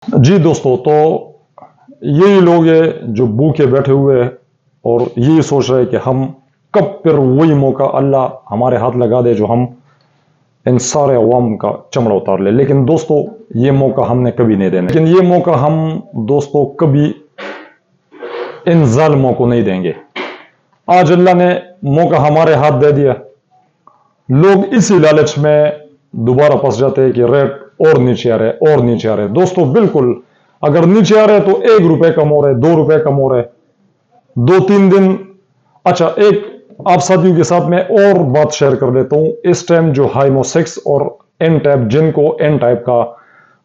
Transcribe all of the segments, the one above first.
जी दोस्तों, तो यही लोग हैं जो भूखे बैठे हुए हैं और यही सोच रहे हैं कि हम कब फिर वही मौका अल्लाह हमारे हाथ लगा दे जो हम इन सारे अवाम का चमड़ा उतार ले। लेकिन दोस्तों, ये मौका हमने कभी नहीं देना। लेकिन ये मौका हम दोस्तों कभी इन जालिमों को नहीं देंगे। आज अल्लाह ने मौका हमारे हाथ दे दिया, लोग इसी लालच में दोबारा फंस जाते हैं कि रेट और नीचे आ रहे और नीचे आ रहे। दोस्तों बिल्कुल, अगर नीचे आ रहे तो 1 रुपए कम हो रहे, 2 रुपए कम हो रहे, 2-3 दिन। अच्छा, एक आप साथियों के साथ मैं और बात शेयर कर लेता हूं। इस टाइम जो हाइमो 6 और एन टाइप, जिनको एन टाइप का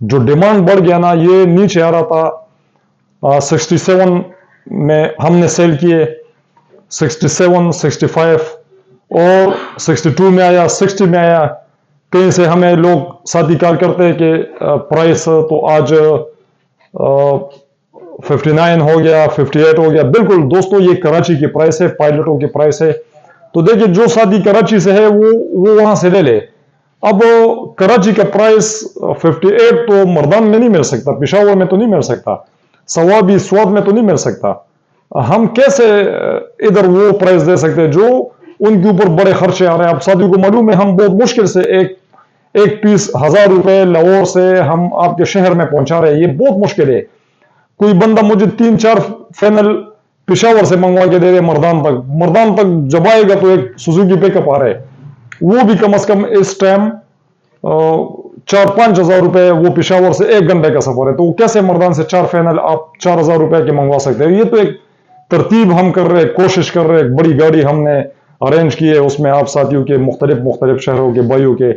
जो डिमांड बढ़ गया ना, ये नीचे आ रहा था 67 में हमने सेल किए, 67, 65 और 62 में आया, 60 में आया। कहीं से हमें लोग साथी कॉल करते हैं कि प्राइस तो आज 59 हो गया, 58 हो गया। बिल्कुल दोस्तों, ये कराची की प्राइस है, पायलटों की प्राइस है। तो देखिए, जो साथी कराची से है वो वहां से ले ले। अब कराची का प्राइस 58 तो मर्दान में नहीं मिल सकता, पिशावर में तो नहीं मिल सकता, सवाबी स्वाद में तो नहीं मिल सकता। हम कैसे इधर वो प्राइस दे सकते हैं जो उनके ऊपर बड़े खर्चे आ रहे हैं। आप साथियों को मालूम है, हम बहुत मुश्किल से एक पीस 1000 रुपए लाहौर से हम आपके शहर में पहुंचा रहे हैं। ये बहुत मुश्किल है। कोई बंदा मुझे 3-4 फैनल पिशावर से मंगवा के दे दे मर्दान तक जब आएगा तो एक सुजुकी पिकअप आ रहा है, वो भी कम से कम इस टाइम 4-5 हजार रुपए। वो पिशावर से 1 घंटे का सफर है, तो कैसे मर्दान से 4 फैनल आप 4000 रुपए के मंगवा सकते हैं। ये तो एक तरतीब हम कर रहे हैं, कोशिश कर रहे हैं। एक बड़ी गाड़ी हमने अरेंज की है, उसमें आप साथियों के मुख्तलिफ शहरों के भाइयों के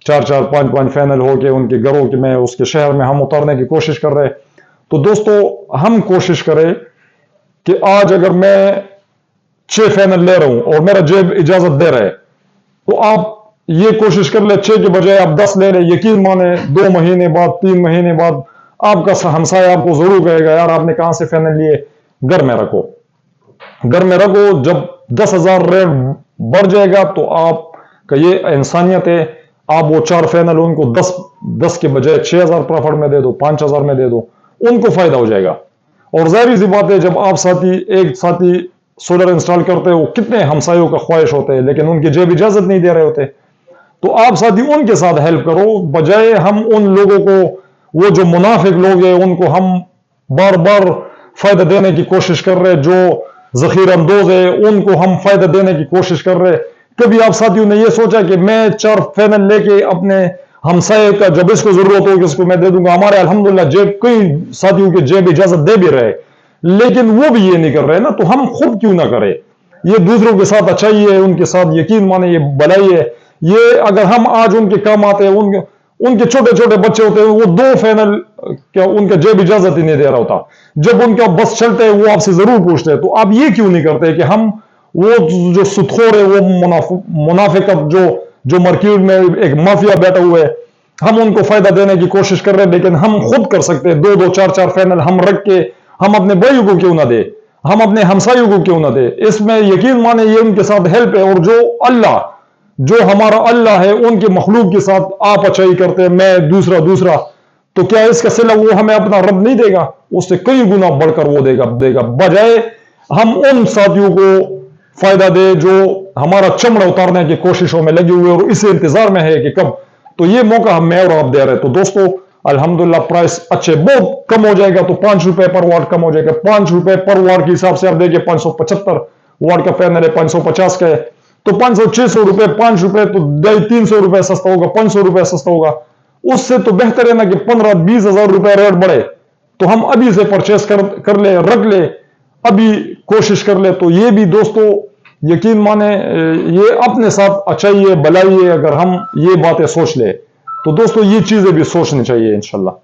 4-4, 5-5 फैनल होके उनके घरों में, उसके शहर में हम उतारने की कोशिश कर रहे हैं। तो दोस्तों, हम कोशिश करें कि आज अगर मैं 6 फैनल ले रहा हूं और मेरा जेब इजाजत दे रहा है, तो आप ये कोशिश कर ले 6 के बजाय आप 10 ले रहे। यकीन माने 2 महीने बाद, 3 महीने बाद आपका हमसाया आपको जरूर कहेगा, यार आपने कहां से फैनल लिए। घर में रखो, घर में रखो। जब 10,000 रेट बढ़ जाएगा तो आपका ये इंसानियत है। आप वो 4 फैनल उनको 10 के बजाय 6000 प्रॉफिट में दे दो, 5000 में दे दो, उनको फायदा हो जाएगा। और जाहिर सी बात है, जब आप एक साथी सोलर इंस्टॉल करते हो, कितने हमसायों का ख्वाहिश होते हैं, लेकिन उनकी जेब इजाजत नहीं दे रहे होते। तो आप साथी उनके साथ हेल्प करो, बजाय हम उन लोगों को, वो जो मुनाफिक लोग हैं, उनको हम बार बार फायदा देने की कोशिश कर रहे हैं। जो जखीर अंदोज है, उनको हम फायदा देने की कोशिश कर रहे हैं। कभी आप साथियों ने यह सोचा कि मैं 4 फैनल लेके अपने हमसाये का, जब इसको जरूरत होगी इसको मैं दे दूंगा। हमारे अल्हम्दुलिल्लाह जेब, कई साथियों के जेब इजाजत दे भी रहे, लेकिन वो भी ये नहीं कर रहे ना। तो हम खुद क्यों ना करें। ये दूसरों के साथ अच्छाई है, उनके साथ यकीन माने ये भलाई है। ये अगर हम आज उनके काम आते हैं, उनके छोटे छोटे बच्चे होते हैं, वो 2 फैनल क्या उनका जेब इजाजत ही नहीं दे रहा होता। जब उनका बस चलते हैं, वो आपसे जरूर पूछते हैं। तो आप ये क्यों नहीं करते कि हम वो जो सुतखोर है, वो मुनाफिक जो मार्केट में एक माफिया बैठा हुआ है, हम उनको फायदा देने की कोशिश कर रहे हैं। लेकिन हम खुद कर सकते हैं। 2-2, 4-4 फैनल हम रख के हम अपने भाइयों को क्यों ना दे, हम अपने हमसायों को क्यों ना दे। इसमें यकीन माने ये उनके साथ हेल्प है। और जो हमारा अल्लाह है, उनके मखलूक के साथ आप अच्छाई करते हैं, मैं दूसरा, तो क्या इसका सिला वो हमें अपना रब नहीं देगा? उससे कई गुना बढ़कर वो देगा। बजाय हम उन साथियों को फायदा दे जो हमारा चमड़ा उतारने की कोशिशों में लगे हुए और इसी इंतजार में है कि कब। तो ये मौका हम मैं और आप दे रहे हैं। तो दोस्तों अल्हम्दुलिल्लाह, प्राइस अच्छे बहुत कम हो जाएगा, तो 5 रुपए पर वाट कम हो जाएगा। 5 रुपए पर वाट के हिसाब से आप देखिए, 575 वाट का फैनल है, 550 का है, तो 500-600 रुपए, 5 रुपए तो 300 रुपए सस्ता होगा, 500 रुपए सस्ता होगा। उससे तो बेहतर है ना कि 15-20 हजार रुपए रेट बढ़े, तो हम अभी से परचेस कर ले, रख ले, अभी कोशिश कर ले। तो ये भी दोस्तों यकीन माने ये अपने साथ अच्छाई है, भलाई है, अगर हम ये बातें सोच ले। तो दोस्तों ये चीजें भी सोचनी चाहिए इंशाल्लाह।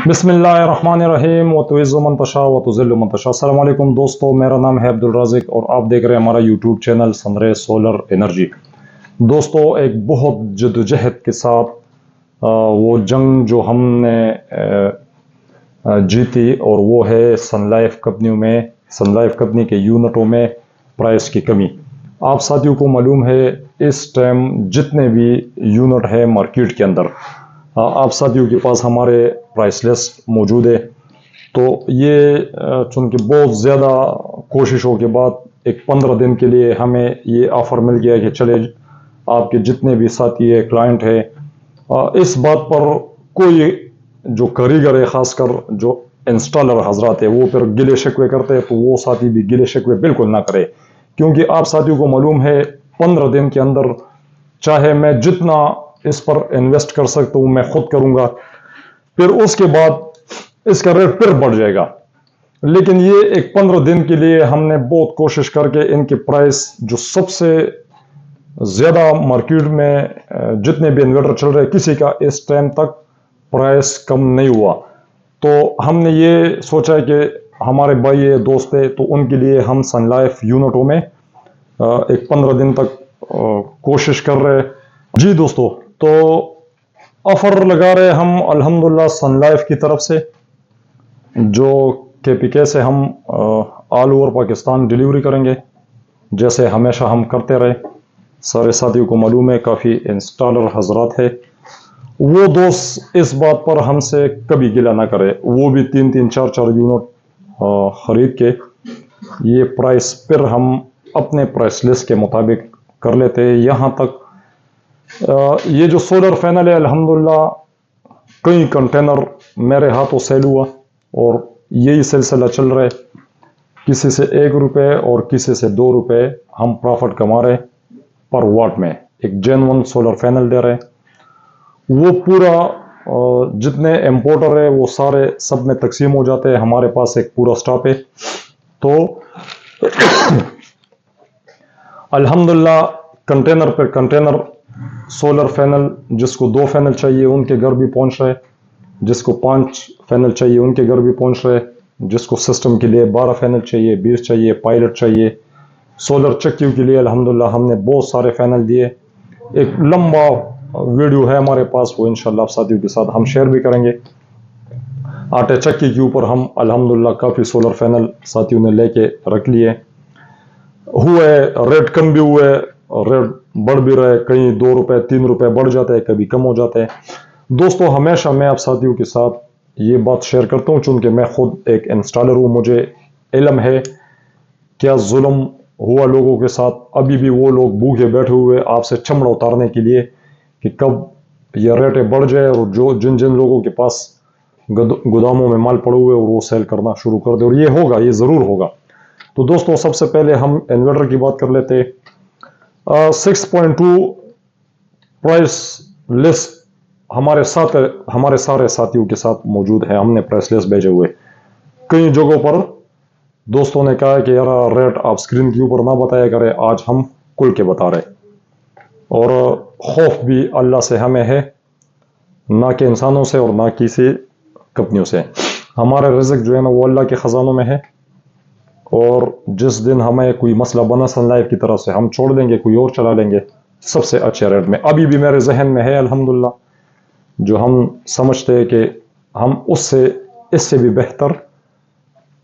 बिस्मिल्लाहिर्रहमानिर्रहीम व तुइज़्ज़ु मन तशा व तुज़िल्लु मन तशा। अस्सलाम वालेकुम दोस्तों, मेरा नाम है अब्दुल राज़िक और आप देख रहे हैं हमारा YouTube channel sunrise solar energy. दोस्तों, एक बहुत जद्दोजहद के साथ वो जंग जो हमने जीती, और वो है सनलाइफ कंपनी के यूनिटों में प्राइस की कमी। आप साथियों को मालूम है, इस टाइम जितने भी यूनिट है मार्केट के अंदर, आप साथियों के पास हमारे प्राइस लिस्ट मौजूद है। तो ये चूँकि बहुत ज़्यादा कोशिशों के बाद एक 15 दिन के लिए हमें ये ऑफ़र मिल गया कि चले आपके जितने भी साथी है, क्लाइंट है, इस बात पर कोई जो कारीगर है, ख़ासकर जो इंस्टॉलर हजरात है, वो फिर गिले शिकवे करते हैं, तो वो साथी भी गिले शिकवे बिल्कुल ना करे, क्योंकि आप साथियों को मालूम है 15 दिन के अंदर चाहे मैं जितना इस पर इन्वेस्ट कर सकता हूँ मैं खुद करूँगा, फिर उसके बाद इसका रेट फिर बढ़ जाएगा। लेकिन ये एक 15 दिन के लिए हमने बहुत कोशिश करके इनके प्राइस जो सबसे ज़्यादा मार्केट में जितने भी इन्वर्टर चल रहे किसी का इस टाइम तक प्राइस कम नहीं हुआ। तो हमने ये सोचा है कि हमारे भाई है, दोस्त है, तो उनके लिए हम सन लाइफ यूनिटों में एक 15 दिन तक कोशिश कर रहे हैं। जी दोस्तों, तो ऑफ़र लगा रहे हम अल्हम्दुलिल्लाह सन लाइफ की तरफ से, जो KPK से हम ऑल ओवर पाकिस्तान डिलीवरी करेंगे, जैसे हमेशा हम करते रहे। सारे साथियों को मालूम है, काफ़ी इंस्टॉलर हजरात है, वो दोस्त इस बात पर हमसे कभी गिला ना करे, वो भी 3-3, 4-4 यूनिट ख़रीद के ये प्राइस फिर हम अपने प्राइस लिस्ट के मुताबिक कर लेते हैं। यहाँ तक ये जो सोलर पैनल है अल्हम्दुलिल्लाह कई कंटेनर मेरे हाथों सेल हुआ और यही सिलसिला चल रहा है। किसी से 1 रुपये और किसी से 2 रुपये हम प्रॉफिट कमा रहे पर वाट में, एक जेन्युइन सोलर पैनल दे रहे हैं। वो पूरा जितने इम्पोर्टर है वो सारे सब में तकसीम हो जाते हैं, हमारे पास एक पूरा स्टॉक है। तो अल्हम्दुलिल्लाह कंटेनर पर कंटेनर सोलर पैनल, जिसको 2 पैनल चाहिए उनके घर भी पहुंच रहे, जिसको 5 पैनल चाहिए उनके घर भी पहुंच रहे, जिसको सिस्टम के लिए 12 पैनल चाहिए, 20 चाहिए, पायलट चाहिए। सोलर चक्कियों के लिए अल्हम्दुलिल्लाह हमने बहुत सारे पैनल दिए। एक लंबा वीडियो है हमारे पास, वो इंशाल्लाह आप साथियों के साथ हम शेयर भी करेंगे। आटे चक्की के ऊपर हम अल्हम्दुलिल्लाह काफ़ी सोलर पैनल साथियों ने लेके रख लिए हुए। रेट कम भी हुए, रेट बढ़ भी रहे, कहीं 2 रुपये 3 रुपये बढ़ जाते हैं, कभी कम हो जाते हैं। दोस्तों, हमेशा मैं आप साथियों के साथ ये बात शेयर करता हूँ, चूँकि मैं खुद एक इंस्टॉलर हूँ, मुझे इल्म है क्या जुल्म हुआ लोगों के साथ। अभी भी वो लोग भूखे बैठे हुए आपसे चमड़ा उतारने के लिए कि कब ये रेटें बढ़ जाए और जो जिन जिन लोगों के पास गोदामों में माल पड़े हुए और वो सेल करना शुरू कर दे, और ये होगा, ये ज़रूर होगा। तो दोस्तों, सबसे पहले हम इन्वर्टर की बात कर लेते हैं। 6.2 प्राइस लिस्ट हमारे सारे साथियों के साथ मौजूद है। हमने प्राइस लिस्ट भेजे हुए, कई जगहों पर दोस्तों ने कहा कि यार रेट आप स्क्रीन के ऊपर ना बताया करें, आज हम खुल के बता रहे। और खौफ भी अल्लाह से हमें है, ना कि इंसानों से और ना किसी कंपनियों से। हमारा रिज़्क जो है ना वो अल्लाह के ख़जानों में है, और जिस दिन हमें कोई मसला बना सन लाइफ की तरफ से, हम छोड़ देंगे, कोई और चला लेंगे सबसे अच्छे रेट में। अभी भी मेरे जहन में है अल्हम्दुलिल्लाह, जो हम समझते हैं कि हम उससे इससे भी बेहतर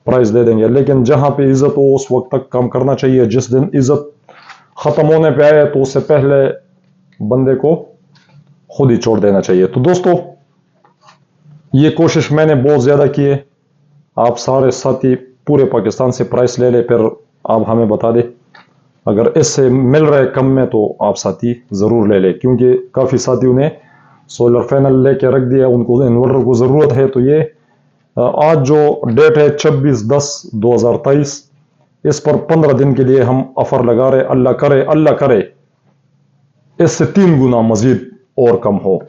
प्राइस दे देंगे। लेकिन जहाँ पे इज़्ज़त हो उस वक्त तक काम करना चाहिए। जिस दिन इज़्ज़त ख़त्म होने पे आए तो उससे पहले बंदे को खुद ही छोड़ देना चाहिए। तो दोस्तों, ये कोशिश मैंने बहुत ज़्यादा की है। आप सारे साथी पूरे पाकिस्तान से प्राइस ले ले, फिर आप हमें बता दें। अगर इससे मिल रहा है कम में तो आप साथी ज़रूर ले लें, क्योंकि काफ़ी साथियों ने सोलर पैनल लेके रख दिया, उनको इन्वर्टर को ज़रूरत है। तो ये आज जो डेट है 26/10/2023, इस पर 15 दिन के लिए हम ऑफ़र लगा रहे। अल्लाह करे इससे 3 गुना मज़ीद और कम हो।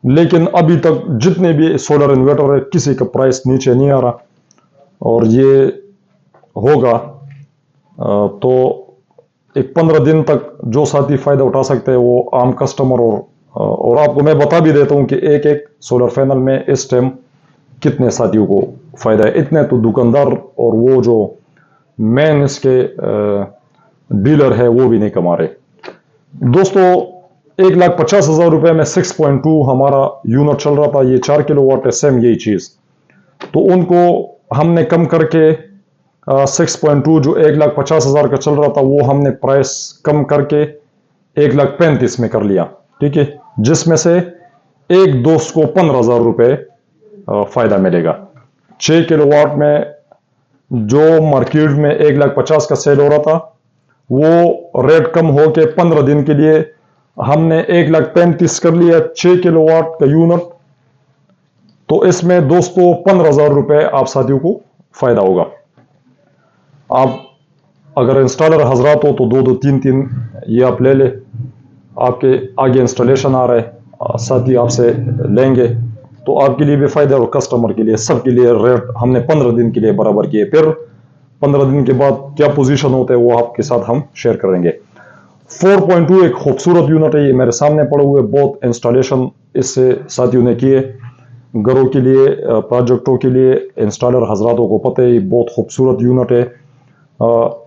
लेकिन अभी तक जितने भी सोलर इन्वर्टर है किसी का प्राइस नीचे नहीं आ रहा, और ये होगा तो एक 15 दिन तक जो साथी फ़ायदा उठा सकते हैं वो आम कस्टमर। और आपको मैं बता भी देता हूँ कि एक एक सोलर पैनल में इस टाइम कितने साथियों को फ़ायदा है। इतने तो दुकानदार और वो जो मेन इसके डीलर है वो भी नहीं कमा रहे। दोस्तों, 1,50,000 रुपये में 6.2 हमारा यूनिट चल रहा था। ये 4 किलोवाट है, सेम यही चीज़। तो उनको हमने कम करके 6.2 जो 1,50,000 का चल रहा था वो हमने प्राइस कम करके 1,35,000 में कर लिया। ठीक है, जिसमें से एक दोस्त को 15,000 रुपये फायदा मिलेगा। 6 किलोवाट में जो मार्केट में 1,50,000 का सेल हो रहा था, वो रेट कम हो के 15 दिन के लिए हमने 1,35,000 कर लिया 6 किलोवाट का यूनिट। तो इसमें दोस्तों 15,000 रुपये आप साथियों को फायदा होगा। आप अगर इंस्टॉलर हजरात हो तो 2-2, 3-3 ये आप ले ले। आपके आगे इंस्टॉलेशन आ रहा है, साथी आपसे लेंगे तो आपके लिए भी फायदा और कस्टमर के लिए, सबके लिए रेट हमने 15 दिन के लिए बराबर किए। फिर 15 दिन के बाद क्या पोजीशन होता है वो आपके साथ हम शेयर करेंगे। 4.2 एक खूबसूरत यूनिट है, ये मेरे सामने पड़े हुए। बहुत इंस्टॉलेशन इससे साथियों ने किए, घरों के लिए, प्रोजेक्टों के लिए। इंस्टॉलर हजरातों को पता है ये बहुत खूबसूरत यूनिट है।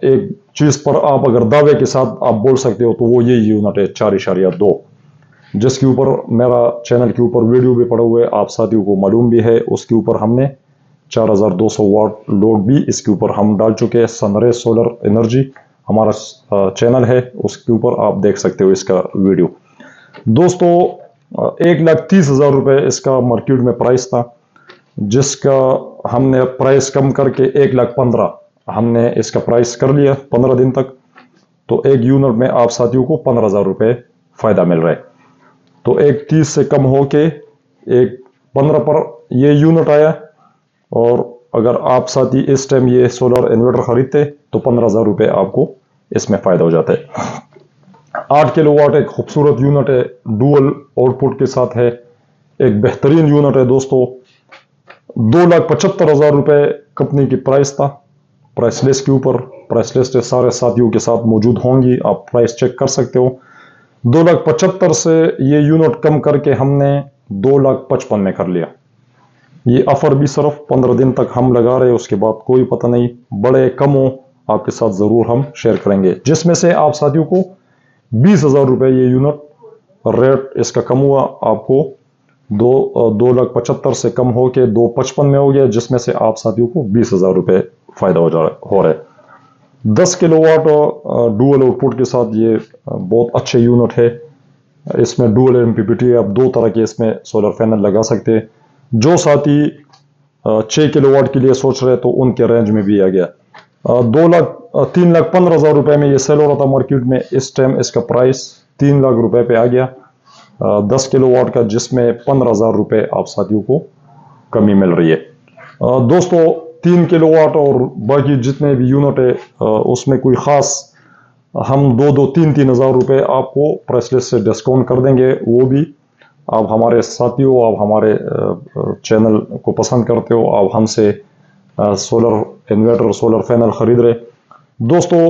एक चीज पर आप अगर दावे के साथ आप बोल सकते हो तो वो ये यूनिट है 4.2, जिसके ऊपर मेरा चैनल के ऊपर वीडियो भी पड़ा हुआ है, आप साथियों को मालूम भी है। उसके ऊपर हमने 4,200 वाट लोड भी इसके ऊपर हम डाल चुके हैं। सनराइज सोलर एनर्जी हमारा चैनल है, उसके ऊपर आप देख सकते हो इसका वीडियो। दोस्तों 1,30,000 रुपये इसका मार्केट में प्राइस था, जिसका हमने प्राइस कम करके 1,15,000 हमने इसका प्राइस कर लिया 15 दिन तक। तो एक यूनिट में आप साथियों को 15,000 रुपये फायदा मिल रहा है। तो 1,30,000 से कम हो के 1,15,000 पर ये यूनिट आया। और अगर आप साथी इस टाइम ये सोलर इन्वर्टर खरीदते तो 15,000 रुपये आपको इसमें फायदा हो जाता है। 8 किलोवाट एक खूबसूरत यूनिट है, डुअल आउटपुट के साथ है, एक बेहतरीन यूनिट है दोस्तों। 2,75,000 रुपये कंपनी की प्राइस था। प्राइस लिस्ट के ऊपर, प्राइस लिस्ट सारे साथियों के साथ मौजूद होंगी, आप प्राइस चेक कर सकते हो। 2,75,000 से ये यूनिट कम करके हमने 2,55,000 में कर लिया। ये ऑफर भी सिर्फ 15 दिन तक हम लगा रहे हैं, उसके बाद कोई पता नहीं, बड़े कम हो आपके साथ जरूर हम शेयर करेंगे। जिसमें से आप साथियों को 20,000 रुपये ये यूनिट रेट इसका कम हुआ, आपको 2,75,000 से कम हो के 2,55,000 में हो गया, जिसमें से आप साथियों को 20,000 रुपये फायदा हो रहा है। 10 किलोवाट डुअल आउटपुट के साथ ये बहुत अच्छे यूनिट है। इसमें डुअल एमपीपीटी, आप 2 तरह के इसमें सोलर पैनल लगा सकते हैं। जो साथी 6 किलोवाट के लिए सोच रहे तो उनके रेंज में भी आ गया। 3,15,000 रुपये में ये सेल हो रहा था मार्केट में। इस टाइम इसका प्राइस 3 लाख रुपए पे आ गया 10 किलोवाट का, जिसमें 15,000 रुपये आप साथियों को कमी मिल रही है। दोस्तों 3 किलोवाट और बाकी जितने भी यूनिट है उसमें कोई ख़ास हम 2-2, 3-3 हज़ार रुपये आपको प्राइस लिस्ट से डिस्काउंट कर देंगे। वो भी आप हमारे साथियों, आप हमारे चैनल को पसंद करते हो, आप हमसे सोलर इन्वर्टर, सोलर पैनल ख़रीद रहे। दोस्तों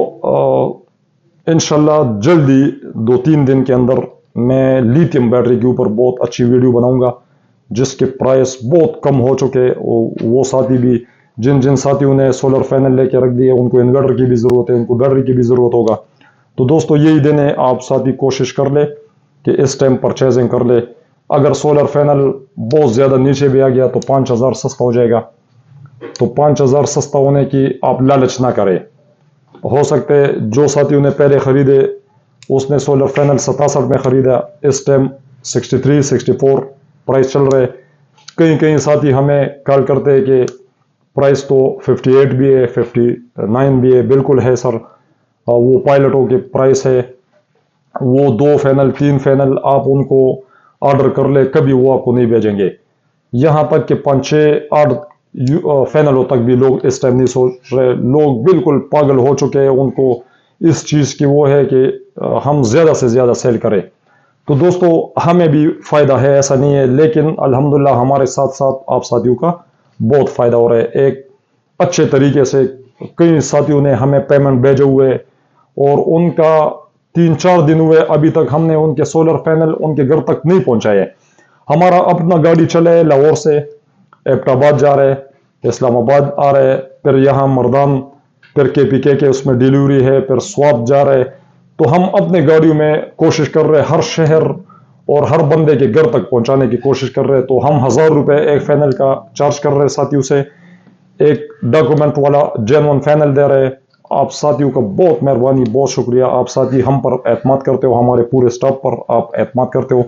इंशाल्लाह जल्दी 2-3 दिन के अंदर मैं लिथियम बैटरी के ऊपर बहुत अच्छी वीडियो बनाऊंगा, जिसके प्राइस बहुत कम हो चुके। वो साथी भी, जिन साथियों ने सोलर पैनल लेके रख दिए, उनको इन्वर्टर की भी ज़रूरत है, उनको बैटरी की भी ज़रूरत होगा। तो दोस्तों यही दिन है, आप साथी कोशिश कर ले कि इस टाइम परचेजिंग कर ले। अगर सोलर पैनल बहुत ज़्यादा नीचे भी आ गया तो 5,000 सस्ता हो जाएगा। तो 5,000 सस्ता होने की आप लालच ना करें। हो सकते है जो साथियों ने पहले ख़रीदे उसने सोलर पैनल 67 में ख़रीदा, इस टाइम 63, 64 प्राइस चल रहे। कई साथी हमें कॉल करते हैं कि प्राइस तो 58 भी है, 59 भी है। बिल्कुल है सर, वो पायलटों की प्राइस है। वो 2 पैनल 3 पैनल आप उनको ऑर्डर कर ले, कभी वो आपको नहीं भेजेंगे। यहाँ तक कि 5-6-8 पैनलों तक भी लोग इस टाइम नहीं सोच रहे। लोग बिल्कुल पागल हो चुके हैं, उनको इस चीज़ की वो है कि हम ज़्यादा से ज़्यादा सेल करें। तो दोस्तों हमें भी फ़ायदा है, ऐसा नहीं है, लेकिन अल्हम्दुलिल्लाह हमारे साथ साथ आप साथियों का बहुत फ़ायदा हो रहा है। एक अच्छे तरीके से कई साथियों ने हमें पेमेंट भेजे हुए और उनका 3-4 दिन हुए, अभी तक हमने उनके सोलर पैनल उनके घर तक नहीं पहुंचाए। हमारा अपना गाड़ी चले, लाहौर से एबटाबाद जा रहे, इस्लामाबाद आ रहे, फिर यहाँ मर्दान, फिर KPK के उसमें डिलीवरी है, फिर स्वाब जा रहे। तो हम अपने गाड़ियों में कोशिश कर रहे हर शहर और हर बंदे के घर तक पहुंचाने की कोशिश कर रहे। तो हम 1,000 रुपये एक पैनल का चार्ज कर रहे साथियों से, एक डॉक्यूमेंट वाला जेन्युइन पैनल दे रहे। आप साथियों का बहुत मेहरबानी, बहुत शुक्रिया। आप साथी हम पर एतमाद करते हो, हमारे पूरे स्टाफ पर आप एतमाद करते हो।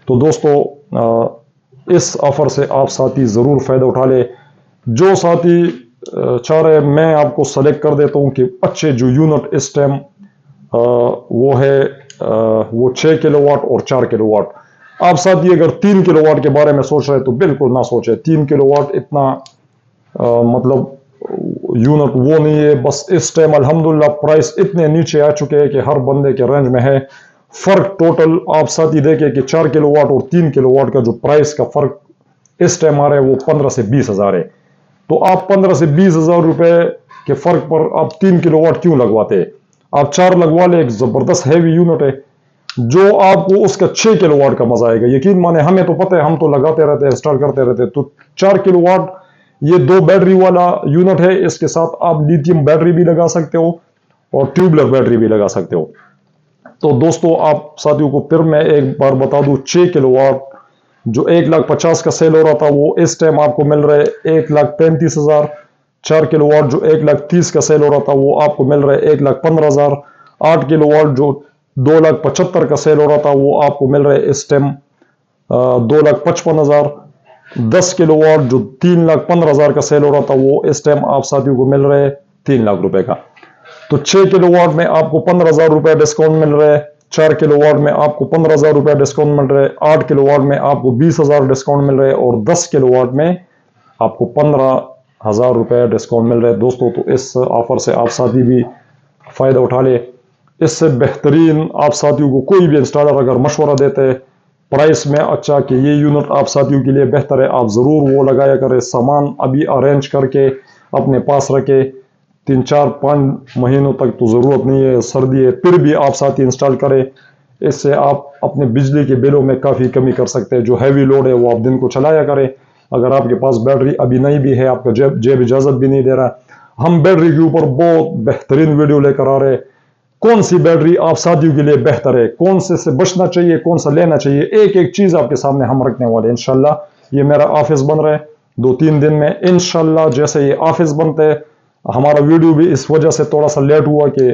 तो दोस्तों इस ऑफर से आप साथी ज़रूर फ़ायदा उठा ले। जो साथी चाह रहे, मैं आपको सेलेक्ट कर देता हूँ कि अच्छे जो यूनिट इस टाइम वो है वो 6 किलोवाट और 4 किलोवाट। आप साथी अगर 3 किलोवाट के बारे में सोच रहे हैं तो बिल्कुल ना सोचे। 3 किलोवाट इतना मतलब यूनिट वो नहीं है। बस इस टाइम अल्हम्दुलिल्लाह प्राइस इतने नीचे आ चुके हैं कि हर बंदे के रेंज में है। फर्क टोटल आप साथी देखें कि 4 किलोवाट और 3 किलोवाट का जो प्राइस का फर्क इस टाइम आ रहा है वो 15 से 20 हजार है। तो आप 15 से 20 हजार रुपए के फर्क पर आप 3 किलोवाट क्यों लगवाते हैं? आप 4 लगवा ले, एक जबरदस्त हैवी यूनिट है जो आपको उसका 6 किलोवाट का मजा आएगा। यकीन माने, हमें तो पता है, हम तो लगाते रहते हैं, इंस्टॉल करते रहते हैं। तो 4 किलोवाट ये 2 बैटरी वाला यूनिट है। इसके साथ आप लिथियम बैटरी भी लगा सकते हो और ट्यूबलर बैटरी भी लगा सकते हो। तो दोस्तों आप साथियों को फिर मैं एक बार बता दूं, 6 किलोवाट जो 1,50,000 का सेल हो रहा था वो इस टाइम आपको मिल रहा है 1,35,000। 4 किलोवाट जो 1,30,000 का सेल हो रहा था वो आपको मिल रहा है 1,15,000। 8 किलोवाट जो 2,75,000 का सेल हो रहा था वो आपको मिल रहा है इस टाइम 2,55,000। 10 किलोवाट जो 3,15,000 का सेल हो रहा था वो इस टाइम आप साथियों को मिल रहा है 3 लाख रुपए का। तो 6 किलोवाट में आपको 15,000 रुपए डिस्काउंट मिल रहा है। 4 किलोवाट में आपको 15,000 रुपए डिस्काउंट मिल रहा है। 8 किलोवाट में आपको 20,000 डिस्काउंट मिल रहा है और 10 किलोवाट में आपको 15,000 रुपए डिस्काउंट मिल रहा है। दोस्तों तो इस ऑफर से आप साथी भी फायदा उठा ले। इससे बेहतरीन आप साथियों को कोई भी इंस्टॉलर अगर मशवरा देते हैं प्राइस में अच्छा कि ये यूनिट आप साथियों के लिए बेहतर है, आप ज़रूर वो लगाया करें। सामान अभी अरेंज करके अपने पास रखे। 3-4-5 महीनों तक तो ज़रूरत नहीं है, सर्दी है, फिर भी आप साथी इंस्टॉल करें। इससे आप अपने बिजली के बिलों में काफ़ी कमी कर सकते हैं। जो हैवी लोड है वो आप दिन को चलाया करें। अगर आपके पास बैटरी अभी नहीं भी है, आपका जेब इजाज़त भी नहीं दे रहा, हम बैटरी के ऊपर बहुत बेहतरीन वीडियो लेकर आ रहे हैं। कौन सी बैटरी आप साथियों के लिए बेहतर है, कौन से बचना चाहिए, कौन सा लेना चाहिए, एक एक चीज़ आपके सामने हम रखने वाले हैं इंशाल्लाह। ये मेरा ऑफिस बन रहा है 2-3 दिन में इंशाल्लाह। जैसे ये ऑफिस बनते हैं, हमारा वीडियो भी इस वजह से थोड़ा सा लेट हुआ कि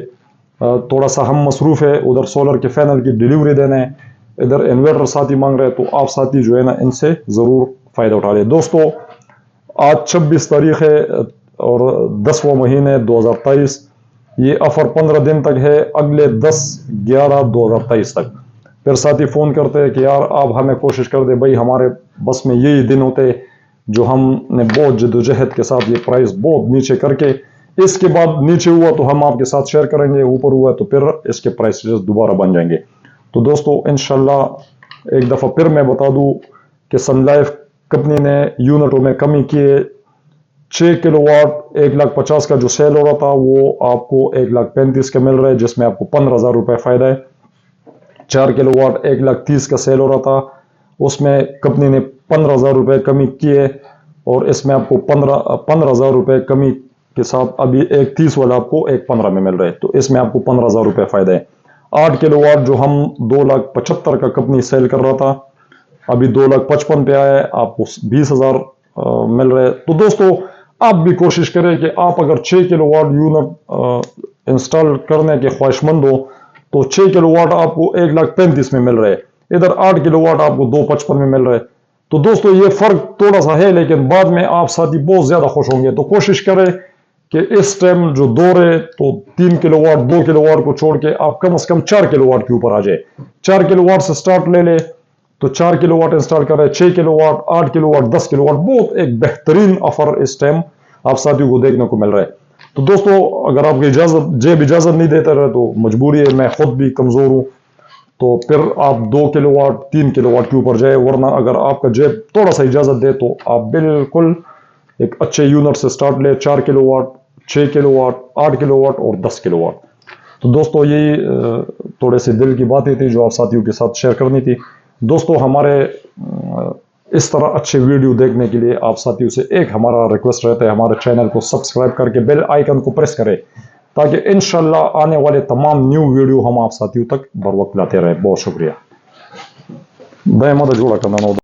थोड़ा सा हम मसरूफ़ है, उधर सोलर के पैनल की डिलीवरी देना है, इधर इन्वर्टर साथी मांग रहे हैं। तो आप साथी जो है ना इनसे ज़रूर फ़ायदा उठा लें। दोस्तों आज 26 तारीख है और 10वां महीने 2023। ये ऑफर 15 दिन तक है, अगले 10/11/2023 तक। फिर साथी फ़ोन करते हैं कि यार आप हमें कोशिश कर दे भाई, हमारे बस में यही दिन होते जो हमने बहुत जद्दोजहद के साथ ये प्राइस बहुत नीचे करके, इसके बाद नीचे हुआ तो हम आपके साथ शेयर करेंगे, ऊपर हुआ तो फिर इसके प्राइसेस दोबारा बन जाएंगे। तो दोस्तों इंशाल्लाह एक दफ़ा फिर मैं बता दूं कि सन लाइफ कंपनी ने यूनिटों में कमी की है। 6 किलोवाट 1,50,000 का जो सेल हो रहा था वो आपको 1,35,000 का मिल रहा है, जिसमें आपको 15,000 रुपये फ़ायदा है। 4 किलोवाट 1,30,000 का सेल हो रहा था, उसमें कंपनी ने 15,000 रुपये कमी की है और इसमें आपको 15,000 रुपये कमी के साथ अभी 1,30,000 वाला आपको 1,15,000 में मिल रहा है। तो इसमें आपको 15,000 रुपये फ़ायदा है। 8 किलोवाट जो हम 2,75,000 का कंपनी सेल कर रहा था, अभी 2,55,000 पे आया है, आपको 20,000 मिल रहा है। तो दोस्तों आप भी कोशिश करें कि आप अगर 6 किलोवाट यूनिट इंस्टॉल करने के ख्वाहिशमंद हो तो 6 किलोवाट आपको 1,35,000 में मिल रहा है, इधर 8 किलोवाट आपको 2,55,000 में मिल रहा है। तो दोस्तों ये फर्क थोड़ा सा है, लेकिन बाद में आप साथी बहुत ज्यादा खुश होंगे। तो कोशिश करें कि इस टाइम जो दौर है तो 3 किलोवाट 2 किलोवाट को छोड़ के आप कम से कम 4 किलोवाट के ऊपर आ जाए। 4 किलोवाट से स्टार्ट ले ले तो 4 किलोवाट इंस्टॉल कर रहे हैं, 6 किलोवाट, 8 किलोवाट, 10 किलोवाट, बहुत एक बेहतरीन ऑफर इस टाइम आप साथियों को देखने को मिल रहा है। तो दोस्तों अगर आपकी जेब इजाजत नहीं देता रहे तो मजबूरी है, मैं खुद भी कमजोर हूं, तो फिर आप 2 किलोवाट 3 किलोवाट के ऊपर जाए। वरना अगर आपका जेब थोड़ा सा इजाजत दे तो आप बिल्कुल एक अच्छे यूनिट से स्टार्ट ले, 4 किलोवाट, 6 किलोवाट, 8 किलोवाट और 10 किलोवाट। तो दोस्तों यही थोड़े से दिल की बातें थी जो आप साथियों के साथ शेयर करनी थी। दोस्तों हमारे इस तरह अच्छे वीडियो देखने के लिए आप साथियों से एक हमारा रिक्वेस्ट रहता है, हमारे चैनल को सब्सक्राइब करके बेल आइकन को प्रेस करें ताकि इंशाल्लाह आने वाले तमाम न्यू वीडियो हम आप साथियों तक बर वक्त लाते रहे। बहुत शुक्रिया। दया मदद जोड़ा करना।